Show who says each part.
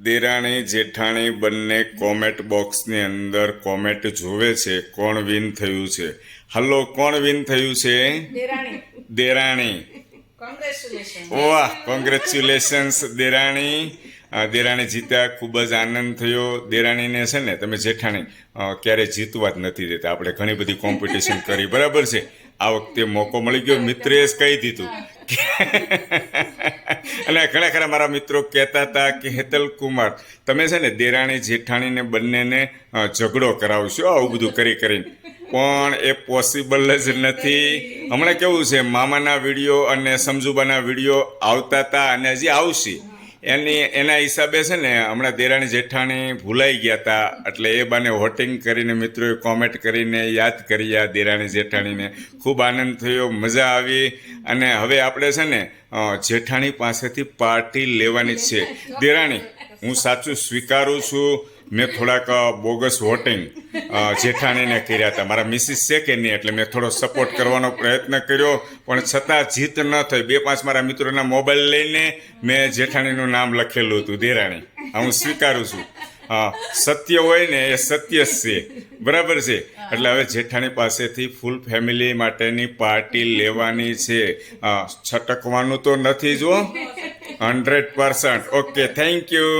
Speaker 1: દેરાણી જેઠાણી બંને કોમેન્ટ બોક્સની અંદર કોમેન્ટ જોવે છે કોણ વિન થયું છે. હલો, કોણ વિન થયું છે? દેરાણી. વાહ, કોંગ્રેચ્યુલેશન્સ દેરાણી. દેરાણી જીત્યા, ખૂબ જ આનંદ થયો. દેરાણીને છે ને તમે જેઠાણી ક્યારે જીતવા જ નથી દેતા. આપણે ઘણી બધી કોમ્પિટિશન કરી, બરાબર છે. આ વખતે મોકો મળી ગયો. મિત્રે જ કહી દીધું અને ઘણા ખરા મારા મિત્રો કહેતા હતા કે હેતલ કુમાર તમે છે ને દેરાણી જેઠાણીને બંનેને ઝઘડો કરાવશો આવું બધું કરીને, પણ એ પોસિબલ જ નથી. હમણાં કેવું છે, મામાના વિડીયો અને સમજુબાના વિડીયો આવતા હતા અને હજી આવશે. એના હિસાબે છે ને હમણાં દેરાણી જેઠાણી ભૂલાઈ ગયા હતા, એટલે એ બાને વોટિંગ કરીને મિત્રોએ કોમેન્ટ કરીને યાદ કર્યા દેરાણી જેઠાણીને. ખૂબ આનંદ થયો, મજા આવી. અને હવે આપણે છે ને જેઠાણી પાસેથી પાર્ટી લેવાની જ છે. દેરાણી, હું સાચું સ્વીકારું છું, મેં થોડાક બોગસ વોટિંગ જેઠાણીને કર્યા હતા. મારા મિસિસ છે કે નહીં, એટલે મેં થોડો સપોર્ટ કરવાનો પ્રયત્ન કર્યો, પણ છતાં જીત ન થઈ. 2-5 મારા મિત્રોના મોબાઈલ લઈને મેં જેઠાણીનું નામ લખેલું હતું દેરાણી. હું સ્વીકારું છું. સત્ય હોય ને એ સત્ય જ છે, બરાબર છે. એટલે હવે જેઠાણી પાસેથી ફૂલ ફેમિલી માટેની પાર્ટી લેવાની છે. છટકવાનું તો નથી જો, 100%. Okay, thank you.